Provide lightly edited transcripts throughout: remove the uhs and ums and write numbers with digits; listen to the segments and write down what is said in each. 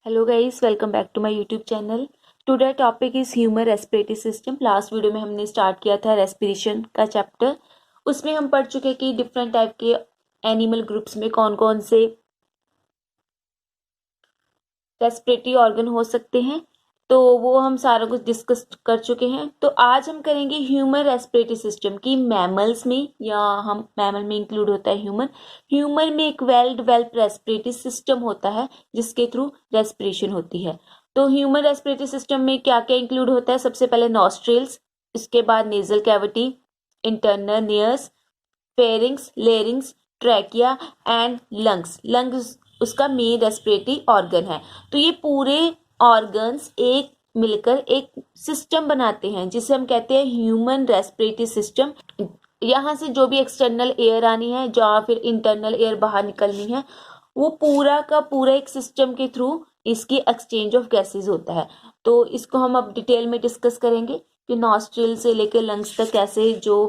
Hello guys, welcome back to my YouTube channel. Today topic is human respiratory system. Last video में हमने start किया था respiration का chapter. उसमें हम पढ़ चुके कि डिफरेंट टाइप के एनिमल ग्रुप्स में कौन कौन से रेस्पिरेटरी ऑर्गन हो सकते हैं, तो वो हम सारा कुछ डिस्कस कर चुके हैं। तो आज हम करेंगे ह्यूमन रेस्पिरेटरी सिस्टम की मैमल्स में, या हम मैमल में इंक्लूड होता है ह्यूमन में एक वेल डेवलप्ड रेस्पिरेटरी सिस्टम होता है जिसके थ्रू रेस्पिरेशन होती है। तो ह्यूमन रेस्पिरेटरी सिस्टम में क्या क्या इंक्लूड होता है? सबसे पहले नॉस्ट्रिल्स, इसके बाद nasal cavity, internal years, pharynx, larynx, trachea and lungs. Lungs उसका मेन रेस्पिरेटरी ऑर्गन है। तो ये पूरे ऑर्गन्स एक मिलकर एक सिस्टम बनाते हैं जिसे हम कहते हैं ह्यूमन रेस्पिरेटरी सिस्टम। यहाँ से जो भी एक्सटर्नल एयर आनी है या फिर इंटरनल एयर बाहर निकलनी है, वो पूरा का पूरा एक सिस्टम के थ्रू इसकी एक्सचेंज ऑफ गैसेस होता है। तो इसको हम अब डिटेल में डिस्कस करेंगे कि नॉस्ट्रिल से लेकर लंग्स तक कैसे जो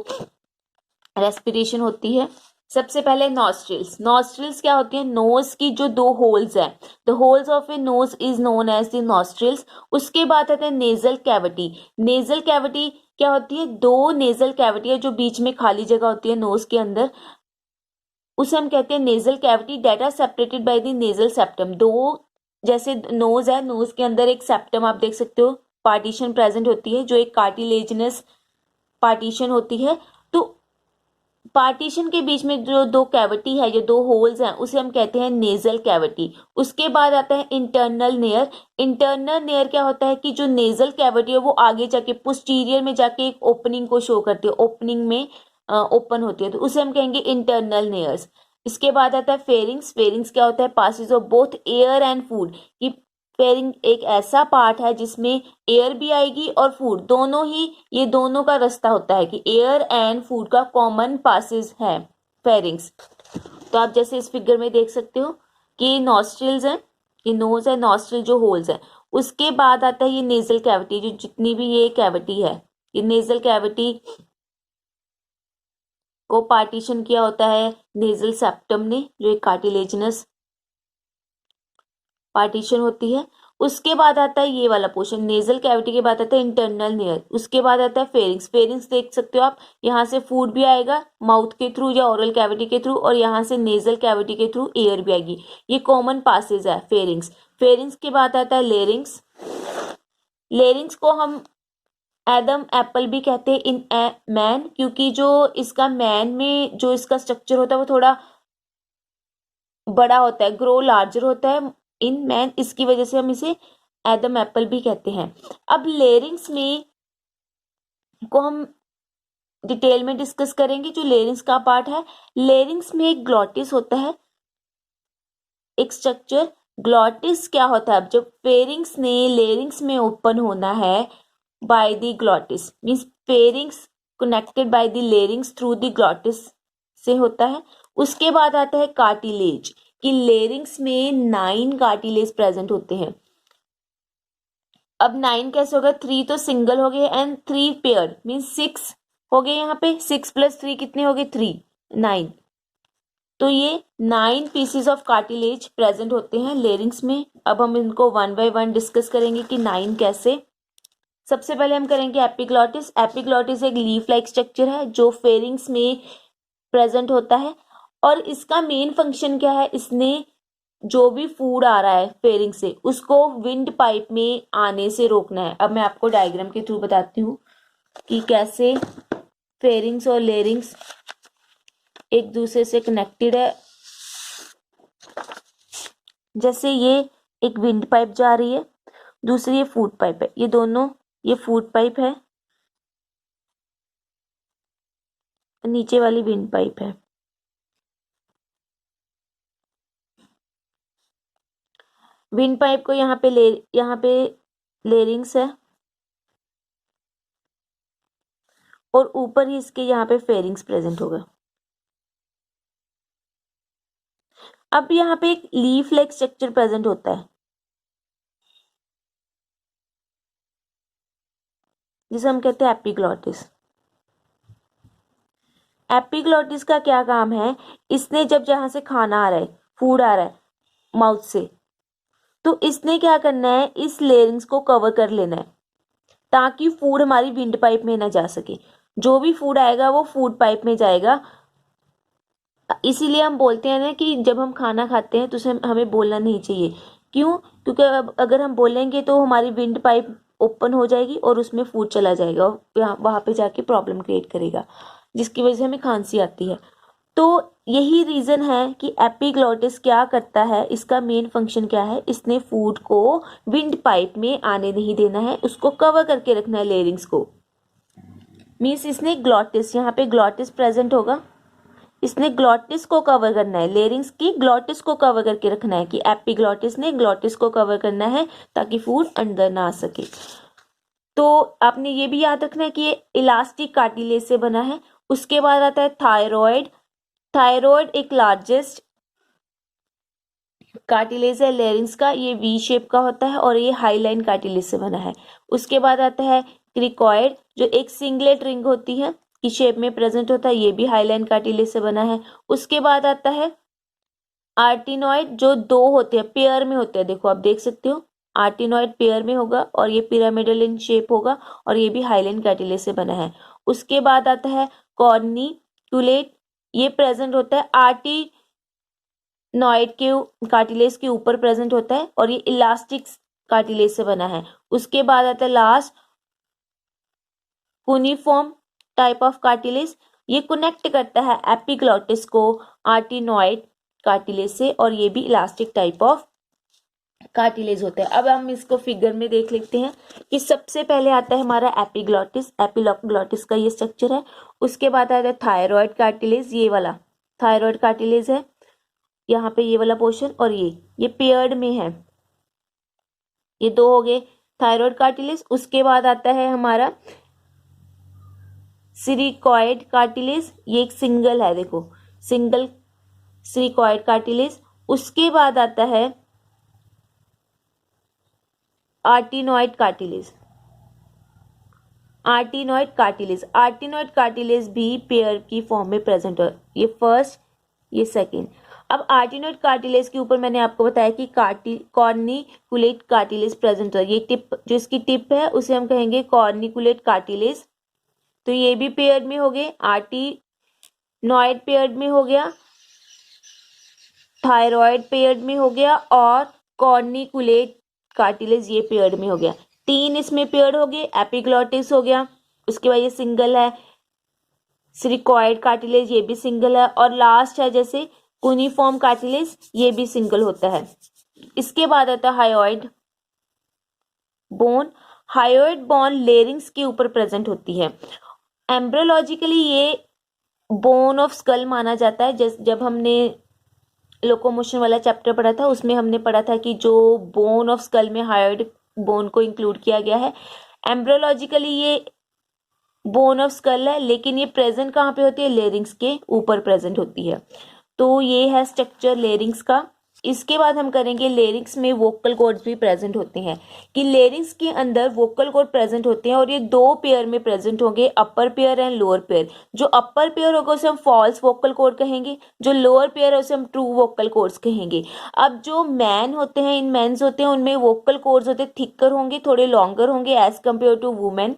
रेस्पिरेशन होती है। सबसे पहले नॉस्ट्रिल्स। नॉस्ट्रिल्स क्या होती है? नोज की जो दो होल्स हैं, the holes of a nose is known as the nostrils. उसके बाद आता है नेजल कैविटी। नेजल कैविटी क्या होती है? दो नेजल कैविटी है जो बीच में खाली जगह होती है नोज के अंदर, उसे हम कहते हैं nasal cavity. That are separated by the nasal septum. दो जैसे नोज है, नोज के अंदर एक सेप्टम आप देख सकते हो, पार्टीशन प्रेजेंट होती है जो एक कार्टिलेजिनस पार्टीशन होती है। तो पार्टीशन के बीच में जो दो कैविटी है, जो दो होल्स हैं, उसे हम कहते हैं नेजल कैविटी। उसके बाद आता है इंटरनल नेयर। इंटरनल नेयर क्या होता है कि जो नेजल कैविटी है वो आगे जाके पोस्टीरियर में जाके एक ओपनिंग को शो करती है, ओपनिंग में ओपन होती है, तो उसे हम कहेंगे इंटरनल नेयर्स। इसके बाद आता है फेरिंग्स। फेरिंग्स क्या होता है? Passes of both air and food. कि फेरिंग एक ऐसा पार्ट है जिसमें एयर भी आएगी और फूड, दोनों ही, ये दोनों का रास्ता होता है कि एयर एंड फूड का कॉमन पासेस है फेरिंग्स। तो आप जैसे इस फिगर में देख सकते हो कि नॉस्ट्रिल्स है, ये नोज है, नॉस्ट्रिल जो होल्स है। उसके बाद आता है ये नेजल कैविटी, जो जितनी भी ये कैविटी है, ये नेजल कैविटी को पार्टीशन किया होता है नेजल सेप्टम ने, जो एक कार्टिलेजिनस पार्टीशन होती है। उसके बाद आता है ये वाला पोर्शन, नेजल कैविटी के बाद आता है इंटरनल नेयर। उसके बाद आता है फेरिंग्स। फेरिंग्स देख सकते हो आप, यहाँ से फूड भी आएगा माउथ के थ्रू या ओरल कैविटी के थ्रू, और यहाँ से नेजल कैविटी के थ्रू एयर भी आएगी। ये कॉमन पासेज है फेरिंग्स। फेरिंग्स के बाद आता है लेरिंग्स। लेरिंग्स को हम एडम एप्पल भी कहते हैं इन मैन, क्योंकि जो इसका मैन में जो इसका स्ट्रक्चर होता है वो थोड़ा बड़ा होता है, ग्रो लार्जर होता है इन मैन, इसकी वजह से हम इसे एडम एप्पल भी कहते हैं। अब लेरिंग्स में को हम डिटेल में डिस्कस करेंगे। जो लेरिंग्स का पार्ट है, लेरिंग्स में एक ग्लॉटिस होता है, एक स्ट्रक्चर। ग्लॉटिस क्या होता है? अब जब फेरिंग्स ने लेरिंग्स में ओपन होना है by the glottis, means pharynx connected by the larynx through the glottis से होता है। उसके बाद आता है कार्टिलेज, कि लेरिंग्स में 9 कार्टिलेज प्रेजेंट होते हैं। अब 9 कैसे हो गए? 3 तो सिंगल हो गए एंड 3 पेयर मीन्स 6 हो गए। यहाँ पे 6 + 3 कितने हो गए? 3, 9। तो ये 9 पीसीज ऑफ कार्टिलेज प्रेजेंट होते हैं लेरिंग्स में। अब हम इनको वन बाय वन डिस्कस करेंगे कि 9 कैसे। सबसे पहले हम करेंगे एपिग्लॉटिस। एपिग्लॉटिस एक लीफ लाइक स्ट्रक्चर है जो फेरिंग्स में प्रेजेंट होता है, और इसका मेन फंक्शन क्या है? इसने जो भी फूड आ रहा है फेरिंग से, उसको विंड पाइप में आने से रोकना है। अब मैं आपको डायग्राम के थ्रू बताती हूँ कि कैसे फेरिंग्स और लेरिंग्स एक दूसरे से कनेक्टेड है। जैसे ये एक विंड पाइप जा रही है, दूसरी ये फूड पाइप है, ये दोनों, ये फूड पाइप है, नीचे वाली विंड पाइप है। विंड पाइप को यहाँ पे लेरिंग्स है, और ऊपर ही इसके यहाँ पे फेरिंग्स प्रेजेंट होगा। अब यहाँ पे एक लीफ लाइक स्ट्रक्चर प्रेजेंट होता है जिसे हम कहते हैं एपिग्लॉटिस। एपिग्लॉटिस का क्या काम है? इसने जब जहां से खाना आ रहा है, फूड आ रहा है माउथ से, तो इसने क्या करना है, इस लेयरिंग्स को कवर कर लेना है ताकि फूड हमारी विंड पाइप में ना जा सके। जो भी फूड आएगा वो फूड पाइप में जाएगा। इसीलिए हम बोलते हैं ना कि जब हम खाना खाते हैं तो उसे हमें बोलना नहीं चाहिए। क्यों? क्योंकि अब अगर हम बोलेंगे तो हमारी विंड पाइप ओपन हो जाएगी और उसमें फूड चला जाएगा और वहाँ पे जाके प्रॉब्लम क्रिएट करेगा, जिसकी वजह से हमें खांसी आती है। तो यही रीज़न है कि एपिग्लॉटिस क्या करता है, इसका मेन फंक्शन क्या है, इसने फूड को विंड पाइप में आने नहीं देना है, उसको कवर करके रखना है लेयरिंग्स को। मीन्स इसने ग्लॉटिस, यहाँ पे ग्लॉटिस प्रेजेंट होगा, इसने ग्लॉटिस को कवर करना है, लेयरिंग्स की ग्लॉटिस को कवर करके रखना है कि एपिग्लॉटिस ने ग्लॉटिस को कवर करना है ताकि फूड अंदर ना आ सके। तो आपने ये भी याद रखना है कि ये इलास्टिक कार्टिलेज से बना है। उसके बाद आता है थायराइड। थायराइड एक लार्जेस्ट कार्टिलेज है लेयरिंग्स का, ये वी शेप का होता है और ये हाईलाइन कार्टिलेज से बना है। उसके बाद आता है क्रिकॉइड, जो एक सिंगलेट रिंग होती है की शेप में प्रेजेंट होता है, ये भी हाईलाइन कार्टिलेज से बना है। उसके बाद आता है आर्टिनॉइड, जो दो होते हैं, पेयर में होते हैं, देखो आप देख सकते हो आर्टिनॉइड पेयर में होगा और ये पिरामिडल इन शेप होगा और ये भी हाईलाइन कार्टिलेज से बना है। उसके बाद आता है कॉर्निकुलेट, ये प्रेजेंट होता है आर्टिनॉइड के कार्टिलेज के ऊपर प्रेजेंट होता है और ये इलास्टिक कार्टिलेज से बना है। उसके बाद आता है लास्ट कुनिफॉर्म टाइप ऑफ कार्टिलेज, ये कनेक्ट करता है एपिग्लॉटिस को आर्टिनॉइड कार्टिलेज से और ये भी इलास्टिक टाइप ऑफ कार्टिलेज होता है। अब हम इसको फिगर में देख लेते हैं कि सबसे पहले आता है हमारा एपिग्लॉटिस, एपिग्लॉटिस का ये स्ट्रक्चर है। उसके बाद आता है थायराइड कार्टिलेज, ये वाला थायराइड कार्टिलेज है, यहाँ पे ये वाला पोर्शन और ये पेयर्ड में है, ये दो हो गए थायराइड कार्टिलेज। उसके बाद आता है हमारा सिरिकॉइड कार्टिलेज, ये एक सिंगल है, देखो सिंगल सिरिकॉइड कार्टिलेज। उसके बाद आता है आर्टिनॉइड कार्टिलेज, आर्टिनॉइड कार्टिलेज, आर्टिनॉइड कार्टिलेज भी पेयर की फॉर्म में प्रेजेंट है, ये फर्स्ट ये सेकंड। अब आर्टिनॉइड कार्टिलेज के ऊपर मैंने आपको बताया कि कॉर्निकुलेट कार्टिलेज प्रेजेंट है, ये टिप जो इसकी टिप है उसे हम कहेंगे कॉर्निकुलेट कार्टिलेज। तो ये भी पेयर में हो गए, आर्टिनॉइड पेयर में हो गया, थायराइड पेयर में हो गया और कॉर्निकुलेट कार्टिलेज ये पेयर्ड में हो गया। तीन इसमें पेयर्ड हो गए, एपिग्लॉटिस हो गया, उसके बाद ये सिंगल है सिरिकॉइड कार्टिलेज, ये भी सिंगल है और लास्ट है जैसे कुनिफॉर्म कार्टिलेज, ये भी सिंगल होता है। इसके बाद आता है हायोइड बोन। हायोइड बोन लेयरिंग्स के ऊपर प्रेजेंट होती है। एम्ब्रियोलॉजिकली ये बोन ऑफ स्कल माना जाता है। जब हमने लोकोमोशन वाला चैप्टर पढ़ा था उसमें हमने पढ़ा था कि जो बोन ऑफ स्कल में हायोइड बोन को इंक्लूड किया गया है। एम्ब्रियोलॉजिकली ये बोन ऑफ स्कल है, लेकिन ये प्रेजेंट कहाँ पे होती है, लेयरिंग्स के ऊपर प्रेजेंट होती है। तो ये है स्ट्रक्चर लेयरिंग्स का। इसके बाद हम करेंगे लेयरिंग्स में वोकल कॉर्ड्स भी प्रेजेंट होते हैं, कि लेयरिंग्स के अंदर वोकल कॉर्ड प्रेजेंट होते हैं और ये दो पेयर में प्रेजेंट होंगे, अपर पेयर एंड लोअर पेयर। जो अपर पेयर होगा उसे हम फॉल्स वोकल कॉर्ड कहेंगे, जो लोअर पेयर है उसे हम ट्रू वोकल कॉर्ड्स कहेंगे। अब जो मैन होते हैं, इन मेंस होते हैं, उनमें वोकल कॉर्ड्स होते हैं थिकर होंगे, थोड़े लॉन्गर होंगे एज कम्पेयर टू वुमेन।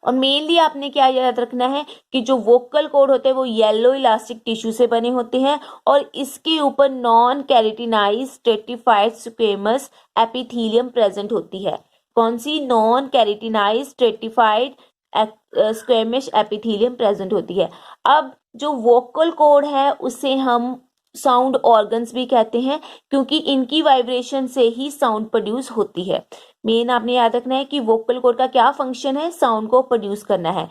और मेनली आपने क्या याद रखना है कि जो वोकल कॉर्ड होते हैं वो येलो इलास्टिक टिश्यू से बने होते हैं और इसके ऊपर non keratinized stratified squamous epithelium present होती है। कौन सी? Non keratinized stratified squamous epithelium present होती है। अब जो वोकल कॉर्ड है उसे हम साउंड ऑर्गन्स भी कहते हैं, क्योंकि इनकी वाइब्रेशन से ही साउंड प्रोड्यूस होती है। मेन आपने याद रखना है कि वोकल कॉर्ड का क्या फंक्शन है, साउंड को प्रोड्यूस करना है।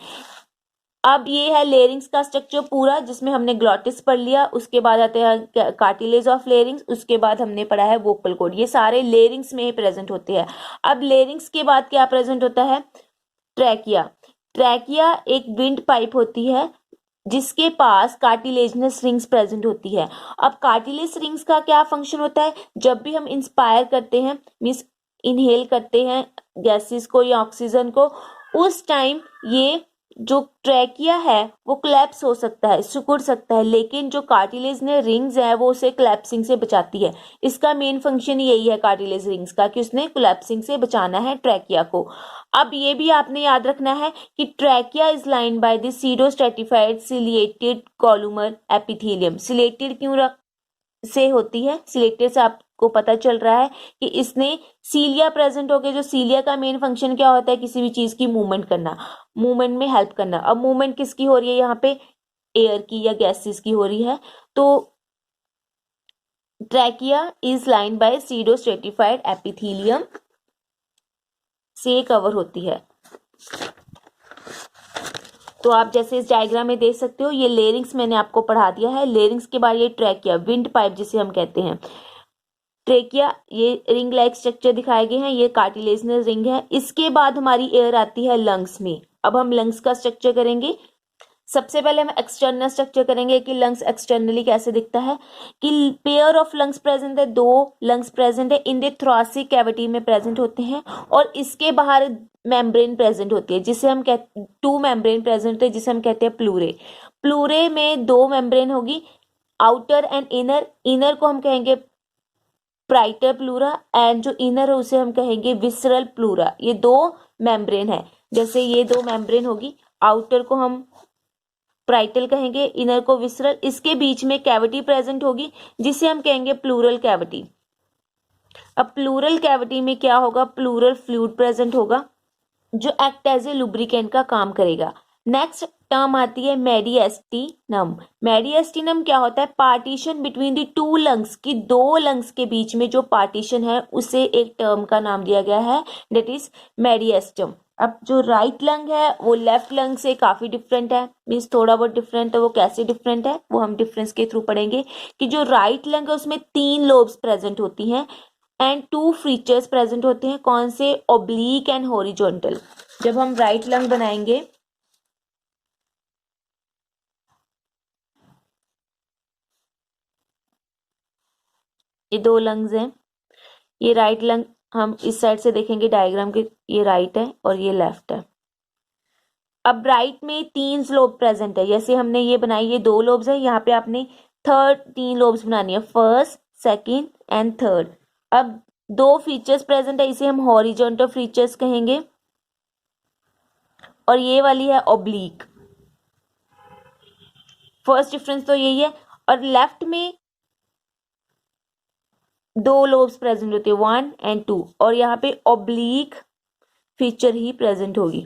अब ये है लेयरिंग्स का स्ट्रक्चर पूरा, जिसमें हमने ग्लॉटिस पढ़ लिया, उसके बाद आते हैं कार्टिलेज ऑफ लेयरिंग्स, उसके बाद हमने पढ़ा है वोकल कॉर्ड। ये सारे लेयरिंग्स में ही प्रेजेंट होते हैं। अब लेयरिंग्स के बाद क्या प्रेजेंट होता है? ट्रैकिया। ट्रैकिया एक विंड पाइप होती है जिसके पास कार्टिलेजनस रिंग्स प्रेजेंट होती है। अब कार्टिलेज रिंग्स का क्या फंक्शन होता है? जब भी हम इंस्पायर करते हैं, मीन्स इनहेल करते हैं गैसेस को या ऑक्सीजन को, उस टाइम ये जो ट्रैकिया है वो कोलैप्स हो सकता है, सिकुड़ सकता है, लेकिन जो कार्टिलेज ने रिंग्स है वो उसे कोलैप्सिंग से बचाती है। इसका मेन फंक्शन यही है कार्टिलेज रिंग्स का कि उसने कोलैप्सिंग से बचाना है ट्रैकिया को। अब ये भी आपने याद रखना है कि trachea is lined by the pseudostratified ciliated columnar epithelium. Ciliated क्यों से होती है? सिलेटेड से आपको पता चल रहा है कि इसने सीलिया प्रेजेंट हो गए। जो सीलिया का मेन फंक्शन क्या होता है? किसी भी चीज की मूवमेंट करना, मूवमेंट में हेल्प करना। अब मूवमेंट किसकी हो रही है यहाँ पे? एयर की या गैसेस की हो रही है। तो trachea is lined by pseudostratified epithelium से कवर होती है। तो आप जैसे इस डायग्राम में देख सकते हो, ये लेरिंग्स मैंने आपको पढ़ा दिया है। लेरिंग्स के बाद ये ट्रैकिया, विंड पाइप जिसे हम कहते हैं। ट्रैकिया, ये रिंग लाइक स्ट्रक्चर दिखाए गए हैं, ये कार्टिलेजनस रिंग है। इसके बाद हमारी एयर आती है लंग्स में। अब हम लंग्स का स्ट्रक्चर करेंगे। सबसे पहले हम एक्सटर्नल स्ट्रक्चर करेंगे कि लंग्स एक्सटर्नली कैसे दिखता है। कि पेयर ऑफ लंग्स प्रेजेंट है, दो लंग्स प्रेजेंट है, इन द थोरैसिक कैविटी में प्रेजेंट होते हैं, और इसके बाहर मेम्ब्रेन प्रेजेंट होती है जिसे हम कहते, टू मेम्ब्रेन प्रेजेंट होते हैं जिसे हम कहते हैं प्लूरे। प्लूरे में दो मेम्ब्रेन होगी, आउटर एंड इनर। इनर को हम कहेंगे प्राइटर प्लूरा, एंड जो इनर है उसे हम कहेंगे विसरल प्लूरा। ये दो मेम्ब्रेन है। जैसे ये दो मेम्ब्रेन होगी, आउटर को हम प्राइटल कहेंगे, इनर को विसरल। इसके बीच में कैविटी प्रेजेंट होगी जिसे हम कहेंगे प्लूरल कैविटी। अब प्लूरल कैविटी में क्या होगा? प्लूरल फ्लूइड प्रेजेंट होगा जो एक्ट एज ए लुब्रिकेंट का काम करेगा। नेक्स्ट टर्म आती है मेडिएस्टिनम। मेडिएस्टिनम क्या होता है? Partition between the two lungs, की दो लंग्स के बीच में जो पार्टीशन है उसे एक टर्म का नाम दिया गया है, दैट इज मेडिएस्टम। अब जो राइट लंग है वो लेफ्ट लंग से काफी डिफरेंट है, मीन्स थोड़ा बहुत डिफरेंट है। वो कैसे डिफरेंट है वो हम डिफरेंस के थ्रू पढ़ेंगे। कि जो राइट लंग है उसमें 3 लोब्स प्रेजेंट होती हैं एंड 2 फीचर्स प्रेजेंट होते हैं। कौन से? Oblique and horizontal. जब हम राइट लंग बनाएंगे, ये 2 लंग्स हैं, ये राइट लंग हम इस साइड से देखेंगे डायग्राम के, ये राइट है और ये लेफ्ट है। अब राइट में 3 लोब प्रेजेंट है, जैसे हमने ये बनाई, ये 2 लोब्स है, यहाँ पे आपने थर्ड 3 लोब्स बनानी है, फर्स्ट, सेकंड एंड थर्ड। अब 2 फीचर्स प्रेजेंट है, इसे हम हॉरिजॉन्टल फीचर्स कहेंगे, और ये वाली है ओब्लीक। फर्स्ट डिफरेंस तो यही है। और लेफ्ट में 2 लोब्स प्रेजेंट होते हैं, 1 एंड 2, और यहाँ पे ओब्लीक फीचर ही प्रेजेंट होगी।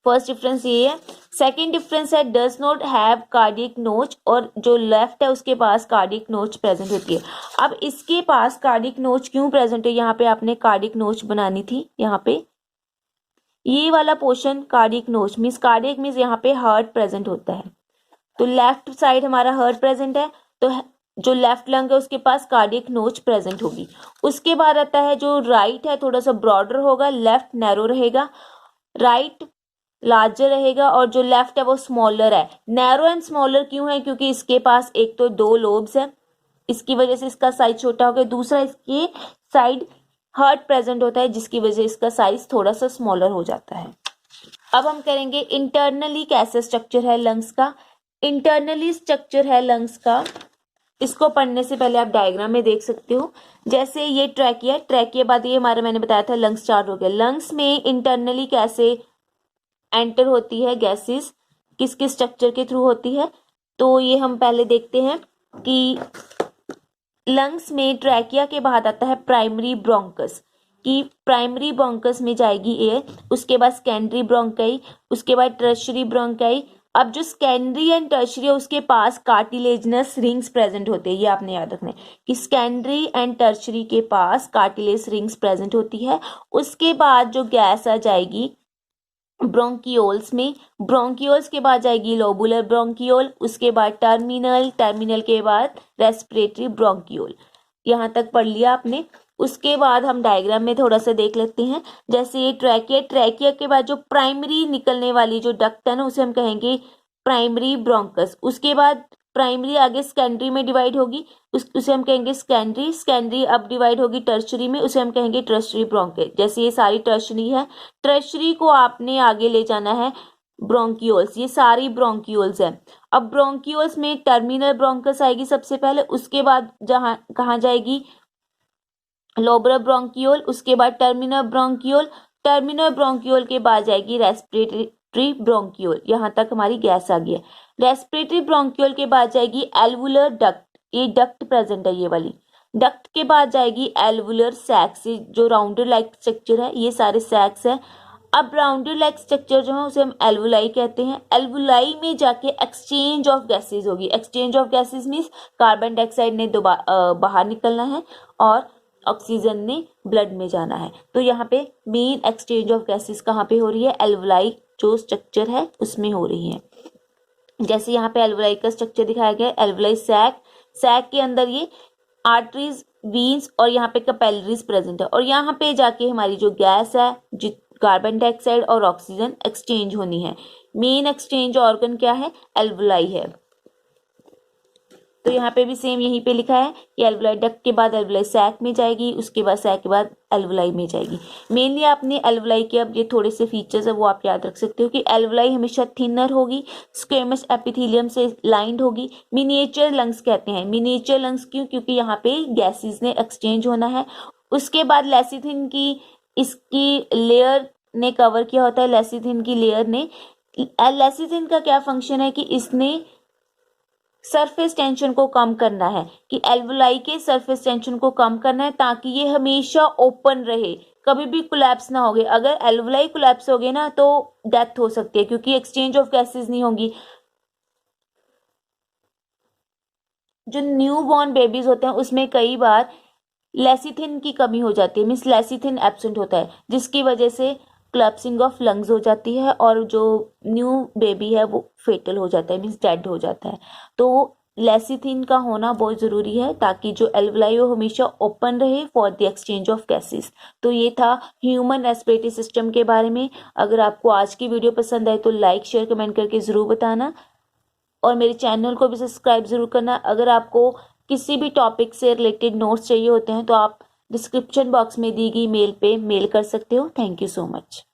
फर्स्ट डिफरेंस ये है। सेकंड डिफरेंस है डज नॉट हैव कार्डियक नोच, और जो लेफ्ट है उसके पास कार्डियक नोच प्रेजेंट होती है। अब इसके पास कार्डियक नोच क्यों प्रेजेंट है? यहाँ पे आपने कार्डियक नोच बनानी थी, यहाँ पे ये वाला पोर्शन कार्डियक नोच मीन्स, कार्डियक मीन्स यहाँ पे हार्ट प्रेजेंट होता है। तो लेफ्ट साइड हमारा हार्ट प्रेजेंट है, तो जो लेफ्ट लंग है उसके पास कार्डियक नोच प्रेजेंट होगी। उसके बाद आता है जो राइट है थोड़ा सा ब्रॉडर होगा, लेफ्ट नैरो रहेगा, राइट लार्जर रहेगा, और जो लेफ्ट है वो स्मॉलर है। नैरो एंड स्मॉलर क्यों है? क्योंकि इसके पास एक तो 2 लोब्स है, इसकी वजह से इसका साइज छोटा हो गया, दूसरा इसके साइड हार्ट प्रेजेंट होता है जिसकी वजह से इसका साइज थोड़ा सा स्मॉलर हो जाता है। अब हम करेंगे इंटरनली कैसे स्ट्रक्चर है लंग्स का। इंटरनली स्ट्रक्चर है लंग्स का, इसको पढ़ने से पहले आप डायग्राम में देख सकते हो। जैसे ये ट्रैकिया, ट्रैकिया बाद ये हमारा मैंने बताया था लंग्स स्टार्ट हो गया। लंग्स में इंटरनली कैसे एंटर होती है गैसेस, किस किस स्ट्रक्चर के थ्रू होती है, तो ये हम पहले देखते हैं कि लंग्स में ट्रैकिया के बाद आता है प्राइमरी ब्रोंकस, कि प्राइमरी ब्रोंकस में जाएगी एयर, उसके बाद सेकेंडरी ब्रोंकाई, उसके बाद टर्शियरी ब्रोंकाई। अब जो सेकेंडरी एंड टर्शियरी है उसके पास कार्टिलेजनस रिंग्स प्रेजेंट होते हैं, ये आपने याद रखना है कि सेकेंडरी एंड टर्शियरी के पास कार्टिलेज रिंग्स प्रेजेंट होती है। उसके बाद जो गैस आ जाएगी ब्रोंकियोल्स में, ब्रोंकियोल्स के बाद जाएगी लोबुलर ब्रोंकियोल, उसके बाद टर्मिनल, टर्मिनल के बाद रेस्पिरेटरी ब्रोंकियोल। यहाँ तक पढ़ लिया आपने। उसके बाद हम डायग्राम में थोड़ा सा देख लेते हैं। जैसे ये ट्रैकिया, ट्रैकिया के बाद जो प्राइमरी निकलने वाली जो डक्ट है ना उसे हम कहेंगे प्राइमरी ब्रोंकस। उसके बाद प्राइमरी आगे सेकेंडरी में डिवाइड होगी, उसे हम कहेंगे सेकेंडरी। सेकेंडरी अब डिवाइड होगी टर्शरी में, उसे हम कहेंगे टर्शरी ब्रोंकियल। जैसे ये सारी टर्शरी है, टर्शरी को आपने आगे ले जाना है ब्रोंकियोल्स, ये सारी ब्रोंकियोल्स है। अब ब्रोंकियोल्स में टर्मिनल ब्रोंकस आएगी सबसे पहले, उसके बाद जहाँ कहाँ जाएगी लोबरल ब्रोंकियोल, उसके बाद टर्मिनल ब्रोंकियोल, टर्मिनल ब्रोंकियोल के बाद जाएगी रेस्पिरेटरी ब्रोंकियोल। यहाँ तक हमारी गैस आ गई है। रेस्पिरेटरी ब्रोंकियोल के बाद जाएगी एल्वुलर डक्ट, ये डक्ट प्रेजेंट है ये वाली। डक्ट के बाद जाएगी एल्वुलर सैक्स, जो राउंडर लाइक स्ट्रक्चर है, ये सारे सैक्स है। अब राउंडर लाइक स्ट्रक्चर जो है उसे हम एल्वुलाई कहते हैं। एल्वुलाई में जाके एक्सचेंज ऑफ गैसेज होगी। Exchange of gases means carbon dioxide ने बाहर निकलना है और ऑक्सीजन ने ब्लड में जाना है। तो यहाँ पे मेन एक्सचेंज ऑफ गैसेस कहाँ पे हो रही है, एल्वुलाई जो स्ट्रक्चर है उसमें हो रही है। जैसे यहाँ पे एल्वुलाई का स्ट्रक्चर दिखाया गया है, एल्वुलाई सैक, सैक के अंदर ये आर्टरीज, वीन्स और यहाँ पे कैपिलरीज प्रेजेंट है, और यहाँ पे जाके हमारी जो गैस है, जो कार्बन डाइऑक्साइड और ऑक्सीजन एक्सचेंज होनी है। मेन एक्सचेंज ऑर्गन क्या है, एल्वुलाई है। तो यहाँ पे भी सेम यहीं पे लिखा है कि एल्वुलाई डक्ट के बाद एल्वुलाई सैक में जाएगी, उसके बाद सैक के बाद एल्वुलाई में जाएगी। मेनली आपने एल्वुलाई के अब ये थोड़े से फीचर्स है वो आप याद रख सकते हो कि एल्वुलाई हमेशा थिनर होगी, स्क्वेमस एपिथेलियम से लाइंड होगी। मिनिएचर लंग्स कहते हैं। मिनिएचर लंग्स क्यों, क्योंकि यहाँ पे गैसेस ने एक्सचेंज होना है। उसके बाद लेसिथिन की इसकी लेयर ने कवर किया होता है। लेसिथिन की लेयर ने, लेसिथिन का क्या फंक्शन है कि इसने सरफेस टेंशन को कम करना है, कि एल्वुलाई के सरफेस टेंशन को कम करना है ताकि ये हमेशा ओपन रहे, कभी भी कोलैप्स ना होगे। अगर एल्वुलाई कोलैप्स हो गए ना तो डेथ हो सकती है, क्योंकि एक्सचेंज ऑफ गैसेस नहीं होगी। जो न्यू बॉर्न बेबीज होते हैं उसमें कई बार लेसिथिन की कमी हो जाती है, मीन्स लेसिथिन एब्सेंट होता है, जिसकी वजह से कोलैप्सिंग ऑफ लंग्स हो जाती है और जो न्यू बेबी है वो फेटल हो जाता है, मीन्स डेड हो जाता है। तो लेसिथिन का होना बहुत ज़रूरी है ताकि जो एल्वुलाई हो हमेशा ओपन रहे for the exchange of gases. तो ये था ह्यूमन रेस्पिरेटरी सिस्टम के बारे में। अगर आपको आज की वीडियो पसंद आए तो लाइक शेयर कमेंट करके ज़रूर बताना, और मेरे चैनल को भी सब्सक्राइब ज़रूर करना। अगर आपको किसी भी टॉपिक से रिलेटेड नोट्स चाहिए होते हैं तो आप डिस्क्रिप्शन बॉक्स में दी गई मेल पे मेल कर सकते हो। Thank you so much.